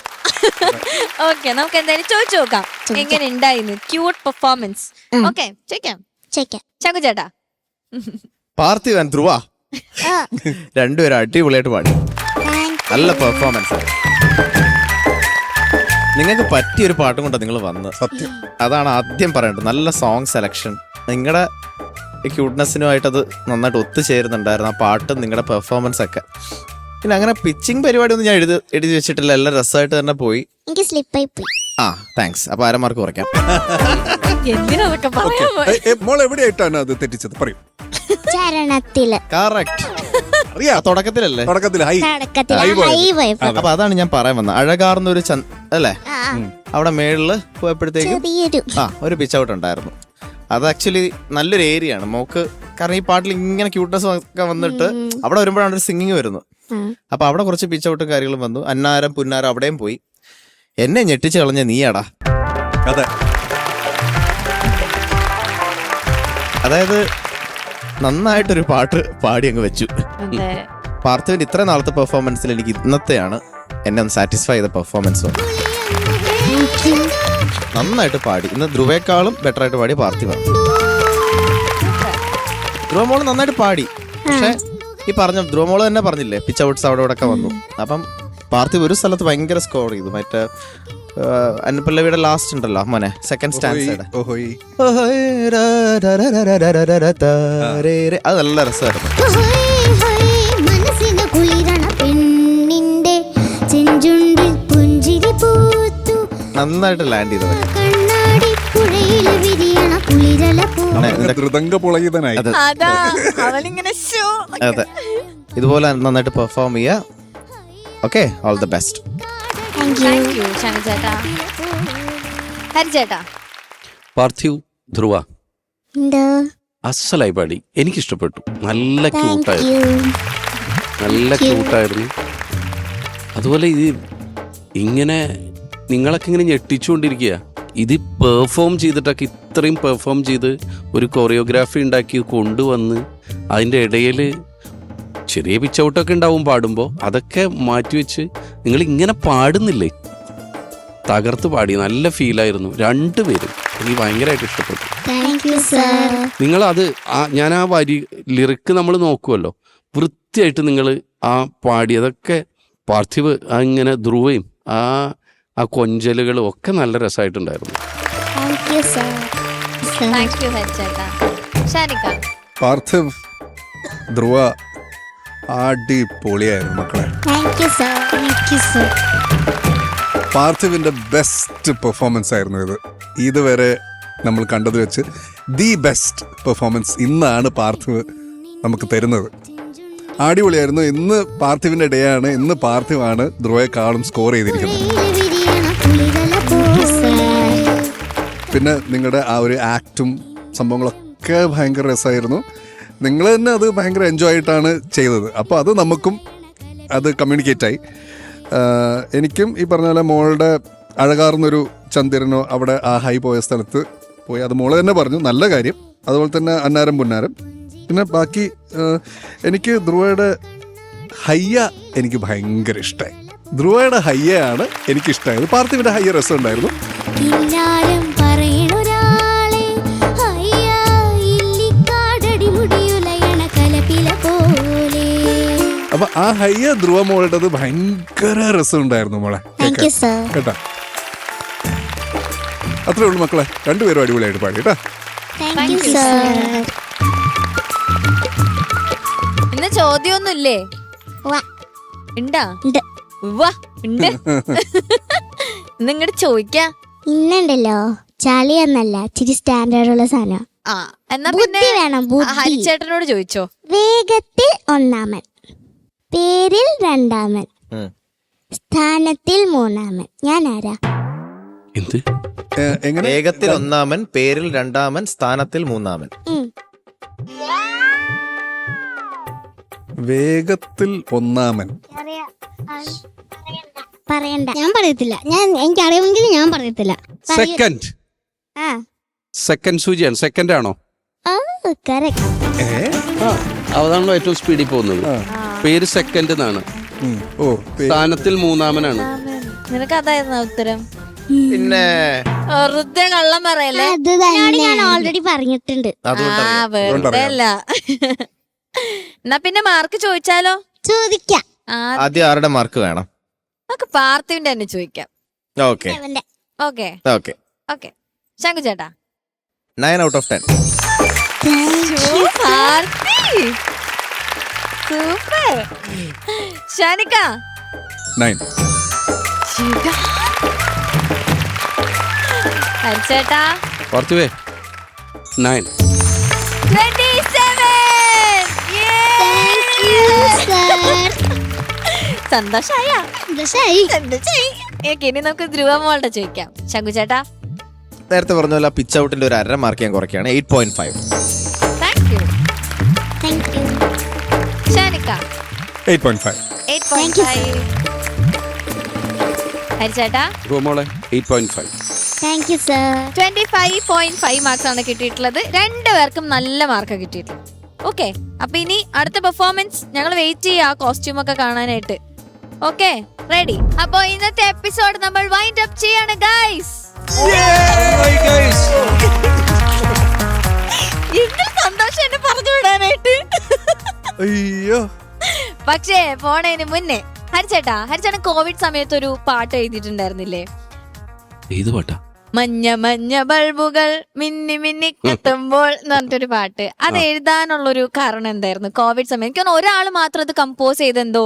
ഓക്കെ, നമുക്ക് എന്തായാലും ചോദിച്ചു നോക്കാം എങ്ങനെ ഉണ്ടായിരുന്നു ക്യൂട്ട് പെർഫോമൻസ്. ഓക്കെ, ചോദിക്കാം. ശങ്കു ചേട്ടാ. പാർത്ഥിവ് ആൻഡ് ധ്രുവ രണ്ടുപേരും അടിപൊളിയായിട്ട് പാടി. നല്ല പെർഫോമൻസ്. നിങ്ങൾക്ക് പറ്റിയൊരു പാട്ടും കൊണ്ടാണ് നിങ്ങൾ വന്നത്. സത്യം, അതാണ് ആദ്യം പറയേണ്ടത്. നല്ല സോങ് സെലക്ഷൻ, നിങ്ങളുടെ ക്യൂട്ട്നെസ്സിനുമായിട്ട് അത് നന്നായിട്ട് ഒത്തുചേരുന്നുണ്ടായിരുന്നു ആ പാട്ടും നിങ്ങളുടെ പെർഫോമൻസ് ഒക്കെ. പിന്നെ അങ്ങനെ പിച്ചിങ് പരിപാടി ഒന്നും ഞാൻ എഴുതി വെച്ചിട്ടില്ല. എല്ലാം രസമായിട്ട് തന്നെ പോയി. എനിക്ക് സ്ലിപ്പായി പോയി. ആ, താങ്ക്സ്. അപ്പൊ അരമാർക്ക് കുറയ്ക്കാം. എന്തിനൊക്കെ പറയാൻ പോയി? മോൾ എവിടെയായിട്ടാണ് അത് തെറ്റിച്ചത്? പറയൂ. ചരണത്തില്. കറക്റ്റ്. അറിയാം, തുടക്കത്തിലല്ലേ? തുടക്കത്തിൽ ഹൈ. അപ്പൊ അതാണ് ഞാൻ പറയാൻ വന്നത്. അഴകാർന്നൊരു അല്ലേ, അവിടെ മേളില് പോയപ്പോഴത്തേക്കും ഒരു പിച്ച് ഔട്ട് ഉണ്ടായിരുന്നു. അത് ആക്ച്വലി നല്ലൊരു ഏരിയ ആണ് മോക്ക്. കാരണം ഈ പാട്ടിൽ ഇങ്ങനെ ക്യൂട്ട്നെസ് ഒക്കെ വന്നിട്ട് അവിടെ വരുമ്പോഴാണ് ഒരു സിംഗിങ് വരുന്നത്. അപ്പൊ അവിടെ കുറച്ച് പിച്ച് ഔട്ടും കാര്യങ്ങളും വന്നു. അന്നാരം പുന്നാരം അവിടെയും പോയി. എന്നെ ഞെട്ടിച്ച് കളഞ്ഞ നീയാടാ. അതെ, അതായത് നന്നായിട്ടൊരു പാട്ട് പാടി അങ്ങ് വെച്ചു. പാർത്ഥിവിന്റെ ഇത്ര നാളത്തെ പെർഫോമൻസിൽ എനിക്ക് ഇന്നത്തെയാണ് എന്നെ ഒന്ന് സാറ്റിസ്ഫൈ ചെയ്ത പെർഫോമൻസ്. നന്നായിട്ട് പാടി. ഇന്ന് ധ്രുവേക്കാളും ബെറ്റർ ആയിട്ട് പാടി പാർത്ഥിവാണ്. ധ്രുവമോള് നന്നായിട്ട് പാടി. പക്ഷെ ഈ പറഞ്ഞ ധ്രുവമോള് തന്നെ പറഞ്ഞില്ലേ പിച്ച് ഔട്ട്സ് അവിടെ ഇവിടെ ഒക്കെ വന്നു. അപ്പം പാർത്ഥിവ് ഒരു സ്ഥലത്ത് ഭയങ്കര സ്കോർ ചെയ്തു. മറ്റേ അനുപല്ലവിയുടെ ലാസ്റ്റ് ഉണ്ടല്ലോ മോനെ, സെക്കൻഡ് സ്റ്റാൻസയുടെ അത് നല്ല രസമായിരുന്നു. നന്നായിട്ട് ലാൻഡ് ചെയ്തത്. അതെ, ഇതുപോലെ നന്നായിട്ട് പെർഫോം ചെയ്യാ. Okay, all the best. Parthiv, Dhruva അസലായി പാടി. എനിക്കിഷ്ടപ്പെട്ടു. നല്ല ക്യൂട്ടായിരുന്നു. അതുപോലെ ഇത് ഇങ്ങനെ നിങ്ങളൊക്കെ ഇങ്ങനെ ഞെട്ടിച്ചുകൊണ്ടിരിക്കുക. ഇത് പെർഫോം ചെയ്തിട്ടൊക്കെ ഇത്രയും പെർഫോം ചെയ്ത് ഒരു കൊറിയോഗ്രാഫി ഉണ്ടാക്കി കൊണ്ടുവന്ന് അതിൻ്റെ ഇടയിൽ ചെറിയ പിച്ച് ഔട്ടൊക്കെ ഉണ്ടാവും പാടുമ്പോൾ. അതൊക്കെ മാറ്റിവെച്ച് നിങ്ങൾ ഇങ്ങനെ പാടുന്നില്ലേ, തകർത്ത് പാടി. നല്ല ഫീലായിരുന്നു രണ്ടുപേരും. എനിക്ക് ഭയങ്കരമായിട്ട് ഇഷ്ടപ്പെട്ടു. നിങ്ങളത് ഞാൻ ആ വരി ലിറിക്ക് നമ്മൾ നോക്കുമല്ലോ, വൃത്തിയായിട്ട് നിങ്ങൾ ആ പാടിയതൊക്കെ പാർത്ഥിവ് ഇങ്ങനെ ധ്രുവയും ആ കൊഞ്ചലുകളും ഒക്കെ നല്ല രസമായിട്ടുണ്ടായിരുന്നു. പാർത്ഥിവ്, ധ്രുവ അടിപൊളിയായിരുന്നു മക്കളെ. പാർത്ഥിവിന്റെ ബെസ്റ്റ് പെർഫോമൻസ് ആയിരുന്നു ഇത്. ഇതുവരെ നമ്മൾ കണ്ടത് വെച്ച് ദി ബെസ്റ്റ് പെർഫോമൻസ് ഇന്നാണ് പാർത്ഥിവ് നമുക്ക് തരുന്നത്. അടിപൊളിയായിരുന്നു. ഇന്ന് പാർത്ഥിവിന്റെ ഡേ ആണ്. ഇന്ന് പാർത്ഥിവാണ് ധ്രുവയെക്കാളും സ്കോർ ചെയ്തിരിക്കുന്നത്. പിന്നെ നിങ്ങളുടെ ആ ഒരു ആക്റ്റും സംഭവങ്ങളൊക്കെ ഭയങ്കര രസമായിരുന്നു. നിങ്ങൾ തന്നെ അത് ഭയങ്കര എൻജോയ് ആയിട്ടാണ് ചെയ്തത്. അപ്പോൾ അത് നമുക്കും അത് കമ്മ്യൂണിക്കേറ്റായി. എനിക്കും ഈ പറഞ്ഞ പോലെ മോളുടെ അഴകാർന്നൊരു ചന്ദ്രനോ അവിടെ ആ ഹൈ പോയ സ്ഥലത്ത് പോയി, അത് മോള് തന്നെ പറഞ്ഞു, നല്ല കാര്യം. അതുപോലെ തന്നെ അന്നാരം പുന്നാരം. പിന്നെ ബാക്കി എനിക്ക് ധ്രുവയുടെ ഹയ്യ എനിക്ക് ഭയങ്കര ഇഷ്ടമായി. ധ്രുവയുടെ ഹയ്യയാണ് എനിക്കിഷ്ടമായത്. പാർത്ഥിവിന്റെ ഹയ്യ രസം ഉണ്ടായിരുന്നു. അപ്പൊ ആ ഹയ്യ ധ്രുവ മോളുടേത് ഭയങ്കര രസം ഉണ്ടായിരുന്നു മോളെ കേട്ടാ. അത്രേ ഉള്ളൂ മക്കളെ, രണ്ടുപേരും അടിപൊളിയായിട്ട് പാടി കേട്ടാ. ഇന്ന് ചോദ്യമൊന്നുമില്ലേ? ഇന്നിങ്ങോട്ട് ചോദിക്കാ. ഇന്നുണ്ടല്ലോ ചളിയൊന്നല്ല, ഇച്ചിരി സ്റ്റാൻഡേർഡുള്ള സാധനം. എന്നാ പിന്നെ ഹരിച്ചേട്ടനോട് ചോദിച്ചോ. വേഗത്തിൽ ഒന്നാമൻ, പേരിൽ രണ്ടാമൻ, സ്ഥാനത്തിൽ മൂന്നാമൻ. ഞാൻ ആരാ? വേഗത്തിൽ ഒന്നാമൻ, പേരിൽ രണ്ടാമൻ, സ്ഥാനത്തിൽ മൂന്നാമൻ. വേഗത്തിൽ ഒന്നാമൻ. പറയണ്ട, ഞാൻ പറയത്തില്ല. എനിക്ക് അറിയുമെങ്കിൽ ഞാൻ പറയത്തില്ല. സെക്കൻഡ്. സെക്കൻഡ് സൂചിയാണ്. സെക്കൻഡ് ആണോ? അതാണല്ലോ ഏറ്റവും സ്പീഡിൽ പോകുന്നത്. പേര് സെക്കൻഡ് എന്നാണ്. സ്ഥാനത്തിൽ മൂന്നാമനാണ്. നിനക്ക് അതായിരുന്നു ഉത്തരം? പിന്നെ വെറുതെ കള്ളം പറയല്ലേ. അത് തന്നെയാണ് ഞാൻ ഓൾറെഡി പറഞ്ഞിട്ടുണ്ട്. വെറുതെ അല്ല. എന്നാ പിന്നെ മാർക്ക് ചോദിച്ചാലോ? ചോദിക്കാം. ആദ്യം ആരുടെ മാർക്ക് വേണം? നമുക്ക് പാർത്ഥിവിന്റെ തന്നെ ചോദിക്കാം. Okay okay okay okay. Shanku ചേട്ടാ 9 out of 10. സൂപ്പർ. ഷാനിക്ക 9. ഹരിച്ചേട്ടാ ഓർത്തുവേ 9. 27. സന്തോഷായ? ഇനി നമുക്ക് ധ്രുവ മോളുടെ ചോദിക്കാം. ശങ്കു ചേട്ടാ നേരത്തെ പറഞ്ഞ പോലെ പിച്ച് ഔട്ടിന്റെ ഒരു 1/2 മാർക്ക് ഞാൻ കുറയ്ക്കുകയാണ്. 8.5. Thank you. Thank you. ഷാനിക്ക 8.5. 8.5. ഹരിച്ചേട്ടാ മോളെ 8.5. Thank you sir. 25.5 മാർക്സ് ആണ് കിട്ടിയിട്ടുള്ളത്. രണ്ടുപേർക്കും നല്ല മാർക്ക് കിട്ടിയിട്ടുള്ളത്. ഓക്കെ, അപ്പൊ ഇനി അടുത്ത പെർഫോമൻസ് ഞങ്ങൾ വെയിറ്റ് ചെയ്യാം കോസ്റ്റ്യൂം ഒക്കെ കാണാനായിട്ട്. Okay, ready? അപ്പൊ ഇന്നത്തെ എപ്പിസോഡ് നമ്മൾ വൈൻഡ് അപ്പ് ചെയ്യാണ് ഗൈസ്. എന്ത് സന്തോഷം എന്നെ പറഞ്ഞു വിടാനായിട്ട്. അയ്യോ. പക്ഷേ പോണേന് മുന്നേ ഹരിച്ചേട്ടൻ കോവിഡ് സമയത്ത് ഒരു പാട്ട് എഴുതിയിട്ടുണ്ടായിരുന്നില്ലേ? ഏത് പാട്ടാ? മഞ്ഞ മഞ്ഞ ബൾബുകൾ മിന്നി മിന്നി കത്തുമ്പോൾ എന്ന് പറഞ്ഞിട്ടൊരു പാട്ട്. അത് എഴുതാനുള്ളൊരു കാരണം എന്തായിരുന്നു? കോവിഡ് സമയം എനിക്ക് തോന്നുന്നു ഒരാൾ മാത്രം അത് കമ്പോസ് ചെയ്തെന്തോ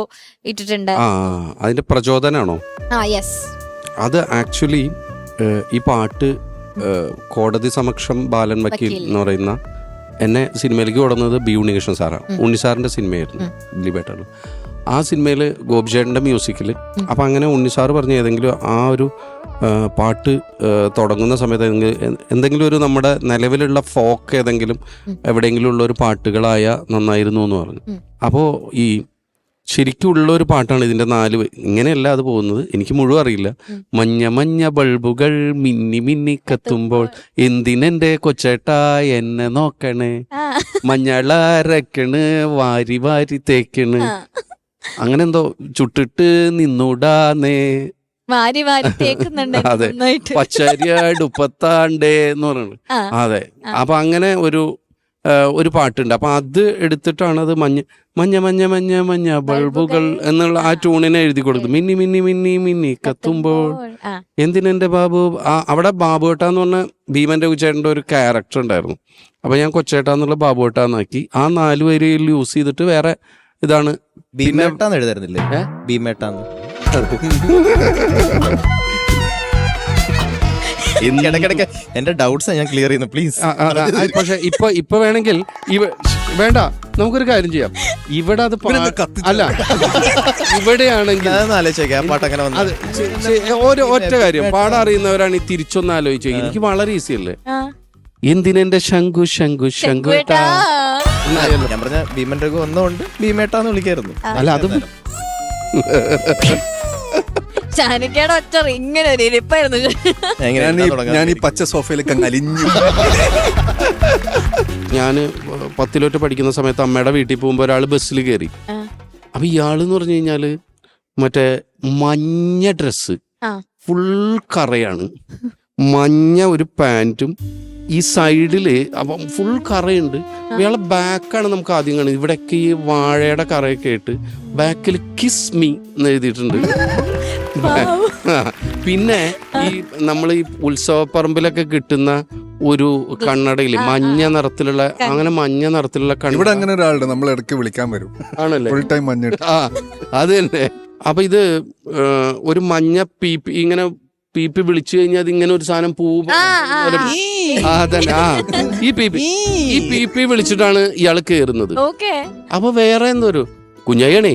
ഇട്ടിട്ടുണ്ട്. അതിന്റെ പ്രചോദനാണോ? യെസ്. അത് ആക്ച്വലി ഈ പാട്ട് കോടതി സമക്ഷം ബാലൻ വക്കീൽ എന്ന് പറയുന്ന എന്നെ സിനിമയിലേക്ക് കൊടുന്നത് ബി ഉണ്ണികൃഷ്ണൻ സാറാണ്. ഉണ്ണിസാറിന്റെ സിനിമയായിരുന്നു ദിലീപേട്ടാണ്. ആ സിനിമയിൽ ഗോപിചേട്ടൻ്റെ മ്യൂസിക്കിൽ. അപ്പം അങ്ങനെ ഉണ്ണിസാറ് പറഞ്ഞ ഏതെങ്കിലും ആ ഒരു പാട്ട് തുടങ്ങുന്ന സമയത്ത് എന്തെങ്കിലും ഒരു നമ്മുടെ നിലവിലുള്ള ഫോക്ക് ഏതെങ്കിലും എവിടെയെങ്കിലും ഉള്ള ഒരു പാട്ടുകളായ നന്നായിരുന്നു എന്ന് പറഞ്ഞു. അപ്പോൾ ഈ ശരിക്കും ഉള്ള ഒരു പാട്ടാണ് ഇതിൻ്റെ 4. ഇങ്ങനെയല്ല അത് പോകുന്നത്, എനിക്ക് മുഴുവൻ അറിയില്ല. മഞ്ഞ മഞ്ഞ ബൾബുകൾ മിന്നി മിന്നി കത്തുമ്പോൾ എന്തിനെന്റെ കൊച്ചേട്ടാ എന്നെ നോക്കണേ, മഞ്ഞളരക്കണ് വാരി വാരി തേക്കണ്, അങ്ങനെ എന്തോ ചുട്ടിട്ട് നിന്നൂടാന്നേ, വാരി വാരി തേക്കുന്നുണ്ട്. അതെ, പച്ചരി അടുപ്പത്താണ്ടേ എന്ന് പറയുന്നത്. അതെ, അപ്പൊ അങ്ങനെ ഒരു പാട്ടുണ്ട്. അപ്പൊ അത് എടുത്തിട്ടാണ് അത് മഞ്ഞ മഞ്ഞ മഞ്ഞ മഞ്ഞ മഞ്ഞ ബൾബുകൾ എന്നുള്ള ആ ട്യൂണിനെ എഴുതി കൊടുത്തു. മിന്നി മിന്നി മിന്നി മിന്നി കത്തുമ്പോൾ എന്തിനെന്റെ ബാബു. അവിടെ ബാബുവേട്ടാന്ന് പറഞ്ഞ ഭീമന്റെ ഉച്ചേട്ടൻ്റെ ഒരു ക്യാരക്ടർ ഉണ്ടായിരുന്നു. അപ്പൊ ഞാൻ കൊച്ചേട്ടാന്നുള്ള ബാബുവേട്ടാന്നാക്കി. ആ 4 വരിയിൽ യൂസ് ചെയ്തിട്ട് വേറെ ഇതാണ്. ഭീമേട്ടാന്ന് എഴുതായിരുന്നില്ലേ? ഭീമേട്ടാന്ന്. ഇടയ്ക്കിടയ്ക്ക് എന്റെ ഡൗട്ട്സ് ഞാൻ ക്ലിയർ ചെയ്യുന്നു പ്ലീസ്. പക്ഷെ ഇപ്പൊ വേണമെങ്കിൽ വേണ്ട, നമുക്കൊരു കാര്യം ചെയ്യാം. ഇവിടെ അത് അല്ല, ഇവിടെയാണെങ്കിൽ ഒറ്റ കാര്യം പാടാൻ അറിയുന്നവരാണ് ഈ തിരിച്ചൊന്ന് ആലോചിച്ചു. എനിക്ക് വളരെ ഈസി അല്ലേ? എന്തിനെന്റെ ശംഖു ശംഖു ശംഖു. ഞാൻ പറഞ്ഞ ഭീമൻ രഘു വന്നുകൊണ്ട് ഭീമേട്ടാന്ന് വിളിക്കായിരുന്നു. അല്ല, അത് ചാനിക്കയുടെ ഒറ്റ ഇങ്ങനെ ഒരു ഇരിപ്പായിരുന്നു. ഞാൻ ഈ പച്ച സോഫയിലേക്ക് അലിഞ്ഞു. ഞാന് 10ൽ പഠിക്കുന്ന സമയത്ത് അമ്മയുടെ വീട്ടിൽ പോകുമ്പോ ഒരാള് ബസ്സിൽ കയറി. അപ്പൊ ഇയാളെന്ന് പറഞ്ഞു കഴിഞ്ഞാല് മറ്റേ മഞ്ഞ ഡ്രസ്സ്, ഫുൾ കറയാണ്, മഞ്ഞ ഒരു പാന്റും, ഈ സൈഡില് അപ്പം ഫുൾ കറയുണ്ട്. ഇയാളെ ബാക്കാണ് നമുക്ക് ആദ്യം കാണുന്നത്. ഇവിടെയൊക്കെ ഈ വാഴയുടെ കറയൊക്കെ ആയിട്ട് ബാക്കിൽ കിസ് മീ എന്ന് എഴുതിയിട്ടുണ്ട്. പിന്നെ ഈ നമ്മൾ ഈ ഉത്സവപ്പറമ്പിലൊക്കെ കിട്ടുന്ന ഒരു കണ്ണടയില് മഞ്ഞ നിറത്തിലുള്ള, അങ്ങനെ മഞ്ഞ നിറത്തിലുള്ള ഇവിടെ അങ്ങനെ ഒരാളുടെ നമ്മൾ ഇടയ്ക്ക് വിളിക്കാൻ വരും. ആണല്ലേ? ഫുൾ ടൈം മഞ്ഞ. അത് തന്നെ. അപ്പൊ ഇത് ഒരു മഞ്ഞ പീപ്പി ഇങ്ങനെ പീപ്പി വിളിച്ചു കഴിഞ്ഞാൽ അതിങ്ങനെ ഒരു സാധനം പൂവ് അതന്നെ. ഈ പീപ്പി വിളിച്ചിട്ടാണ് ഇയാൾ കേറുന്നത്. അപ്പൊ വേറെ എന്തോരു കുഞ്ഞായിയാണേ.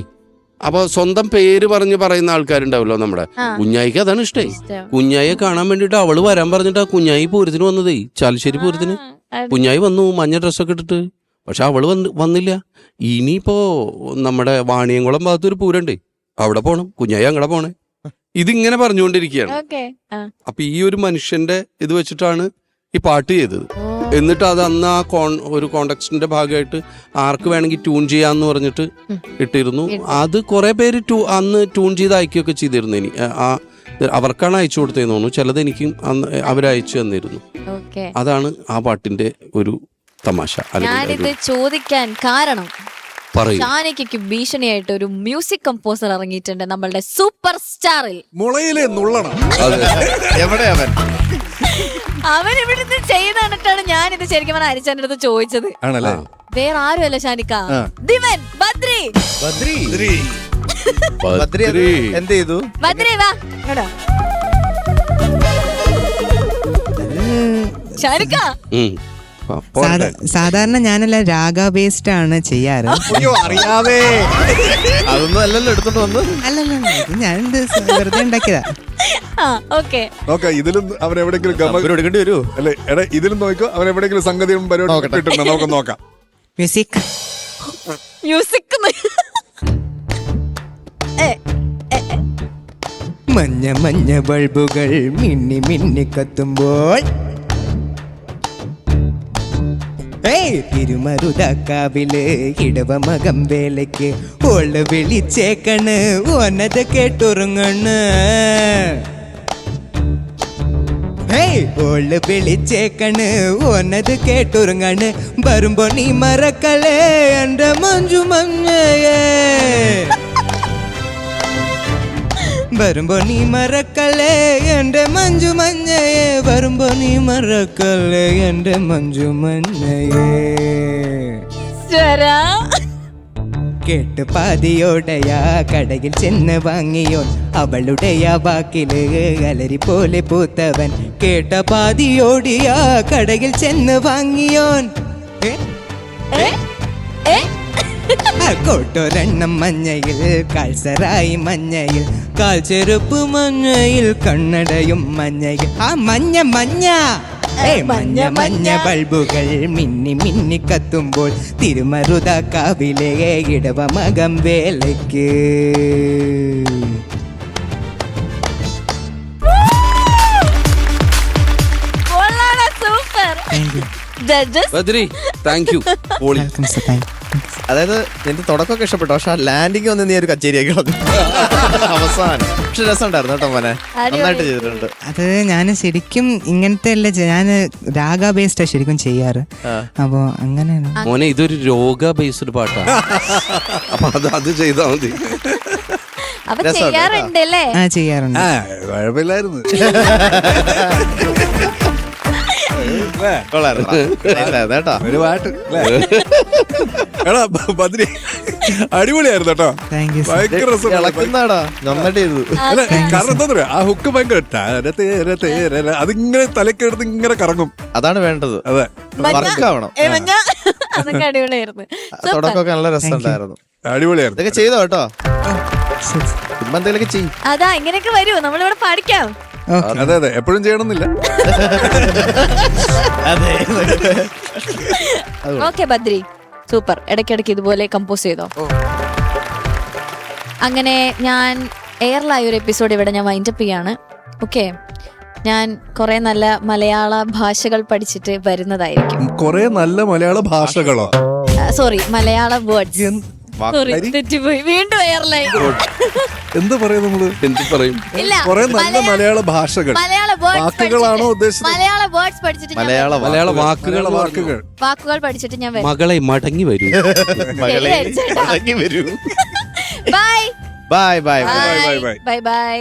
അപ്പൊ സ്വന്തം പേര് പറയുന്ന ആൾക്കാരുണ്ടാവല്ലോ നമ്മുടെ. കുഞ്ഞായിക്ക് അതാണ് ഇഷ്ടേ. കുഞ്ഞായിയെ കാണാൻ വേണ്ടിട്ട് അവള് വരാൻ പറഞ്ഞിട്ടാ കുഞ്ഞായി പൂരത്തിന് വന്നതേ, ചാലശ്ശേരി പൂരത്തിന്. കുഞ്ഞായി വന്നു മഞ്ഞ ഡ്രസ്സൊക്കെ ഇട്ടിട്ട്. പക്ഷെ അവള് വന്നില്ല. ഇനിയിപ്പോ നമ്മുടെ വാണിയംകുളം ഭാഗത്തൊരു പൂരണ്ടേ, അവിടെ പോണം, കുഞ്ഞായി അങ്ങടെ പോണേ. ഇതിങ്ങനെ പറഞ്ഞുകൊണ്ടിരിക്കുകയാണ്. അപ്പൊ ഈ ഒരു മനുഷ്യന്റെ ഇത് വെച്ചിട്ടാണ് ഈ പാട്ട് ചെയ്തത്. എന്നിട്ട് അത് അന്ന് ആ ഒരു കോണ്ടെക്സ്റ്റിന്റെ ഭാഗമായിട്ട് ആർക്ക് വേണമെങ്കിൽ ട്യൂൺ ചെയ്യാന്ന് പറഞ്ഞിട്ട് ഇട്ടിരുന്നു. അത് കുറെ പേര് അന്ന് ട്യൂൺ ചെയ്ത് അയക്കുകയൊക്കെ ചെയ്തിരുന്നു. ഇനി അവർക്കാണ് അയച്ചു കൊടുത്തതെന്ന് തോന്നുന്നു. ചിലത് എനിക്ക് അവരയച്ചു തന്നിരുന്നു. അതാണ് ആ പാട്ടിന്റെ ഒരു തമാശ. ഞാനിത് ചോദിക്കാൻ കാരണം ഷാനിക്കയ്ക്ക് ഭീഷണിയായിട്ട് ഒരു മ്യൂസിക് കമ്പോസർ ഇറങ്ങിയിട്ടുണ്ട് നമ്മളുടെ സൂപ്പർ സ്റ്റാറിൽ. മുളയിലെ നുള്ളണം. എവിടെ അവൻ ഇവിടുന്ന് ചെയ്ത് കണ്ടിട്ടാണ് ഞാൻ ഇത് ശരിക്കും പറഞ്ഞ അരിച്ചാന്റെ അടുത്ത് ചോദിച്ചത്. ആണല്ലേ? വേറെ ആരുമല്ല ഷാനിക്ക, ദിവൻ ബദ്രി. എന്ത് ചെയ്തു? ബദ്രി വാ കേട്ടോ ഷാനിക്ക. സാധാരണ ഞാനെല്ലാം രാഗ ബേസ്ഡ് ആണ് ചെയ്യാറ്. അറിയാതെ അതൊന്നും അല്ലല്ലോ എടുത്തോണ്ട് വന്നു. അല്ലല്ല, ഞാൻ വെറുതെ ഉണ്ടാക്കിയതാ. ഇതിലും അവൻ എവിടെയെങ്കിലും എടുക്കേണ്ടി വരുമോ? അല്ലെ എടാ, ഇതിലും നോക്കോ, അവൻ എവിടെയെങ്കിലും സംഗതിയും പരിപാടി കിട്ടുന്നുണ്ടോ നമുക്ക് നോക്കാം. മ്യൂസിക് മഞ്ഞ മഞ്ഞ ബൾബുകൾ മിന്നി മിന്നി കത്തുമ്പോൾ തിരുമരുതാക്കാവില് ഇടവമകം വേലയ്ക്ക് ഓള് വിളിച്ചേക്കണ്, ഓനത് കേട്ടുറങ്ങണ്. ഓള് വിളിച്ചേക്കണ്, ഓനത് കേട്ടുറങ്ങണ്. വരുമ്പോ നീ മറക്കലേ എന്റെ മഞ്ജു മഞ്ഞയേ, വരുമ്പോ നീ മറക്കലേ എന്റെ മഞ്ജു മഞ്ഞയേ, വരുമ്പോ നീ മറക്കലേ എന്റെ മഞ്ജു മഞ്ഞയേ. കേട്ട് പാതിയോടയാ കടയിൽ ചെന്ന് വാങ്ങിയോൻ, അവളുടെയാ വാക്കില് അലരി പോലെ പൂത്തവൻ. കേട്ട പാതിയോടിയാ കടയിൽ ചെന്ന് വാങ്ങിയോൻ, കോട്ടൊരെണ്ണം മഞ്ഞയിൽ, കാൽസറായി മഞ്ഞയിൽ, കാൽ ചെരുപ്പ് മഞ്ഞയിൽ, കണ്ണടയും മഞ്ഞയിൽ. ആ മഞ്ഞ മഞ്ഞ മഞ്ഞ മഞ്ഞ ബൾബുകൾ മിന്നി മിന്നി കത്തുമ്പോൾ തിരുമരുതാക്കാവിലെ ഇടവമകം വേലയ്ക്ക്. അതായത് നിന്റെ തുടക്കമൊക്കെ ഇഷ്ടപ്പെട്ടു, പക്ഷെ ആ ലാൻഡിങ് ഒന്ന് നീ ഒരു കച്ചേരിയൊക്കെ അവസാനം. പക്ഷെ രസമുണ്ടായിരുന്നു കേട്ടോ മോനെ, നന്നായിട്ട് ചെയ്തിട്ടുണ്ട്. അത് ഞാൻ ശരിക്കും ഇങ്ങനത്തെ അല്ല, ഞാൻ രാഗ ബേസ്ഡാ ശരിക്കും ചെയ്യാറ്. അപ്പൊ അങ്ങനെയാണ് മോനെ, ഇതൊരു രോഗ ബേസ്ഡ് പാട്ടാണ്. അപ്പൊ അത് ചെയ്താൽ മതി. ചെയ്യാറുണ്ട്. കുഴപ്പമില്ലായിരുന്നു. ഒരു പാട്ട് എടാ ബദ്രി അടിപൊളിയായിരുന്നു കേട്ടോ. ഭയങ്കര കാരണം എന്താ പറയാ, ആ ഹുക്ക് ഭയങ്കര അതിങ്ങനെ തലക്കെടുത്ത് ഇങ്ങനെ കറങ്ങും. അതാണ് വേണ്ടത്. അതെ, അതൊക്കെ അടിപൊളിയായിരുന്നു. തുടക്കമൊക്കെ നല്ല രസമുണ്ടായിരുന്നു, അടിപൊളിയായിരുന്നു. ഇതൊക്കെ ചെയ്തോ കേട്ടോ, എന്തെങ്കിലുമൊക്കെ ചെയ്യും. അതാ ഇങ്ങനെയൊക്കെ വരൂ, നമ്മളിവിടെ പഠിക്കാം. അതെ അതെ, എപ്പോഴും ചെയ്യണമെന്നില്ല. Okay Badri, super. ഇടയ്ക്കിടയ്ക്ക് ഇതുപോലെ കമ്പോസ് ചെയ്തോ. അങ്ങനെ ഞാൻ എയർലായ ഒരു എപ്പിസോഡ് ഇവിടെ ഞാൻ വൈൻഡപ്പ് ചെയ്യാണ്. ഓക്കെ, ഞാൻ കുറെ നല്ല മലയാള ഭാഷകൾ പഠിച്ചിട്ട് വരുന്നതായിരിക്കും. കുറെ നല്ല മലയാള ഭാഷകളോ? സോറി, മലയാള വേർഡ്സ്. തെറ്റിപ്പോയി, വീണ്ടും എയർലൈൻ. എന്ത് പറയും നമ്മള്? എന്ത് പറയും? ഇല്ല, കുറെ നല്ല മലയാള ഭാഷകൾ, വാക്കുകളാണോ ഉദ്ദേശിച്ചത്? മലയാള വേർഡ്സ് പഠിച്ചിട്ട് മലയാള വാക്കുകൾ പഠിച്ചിട്ട് ഞാൻ മകളെ മടങ്ങി വരൂ. മടങ്ങി വരൂ. Bye bye bye bye bye.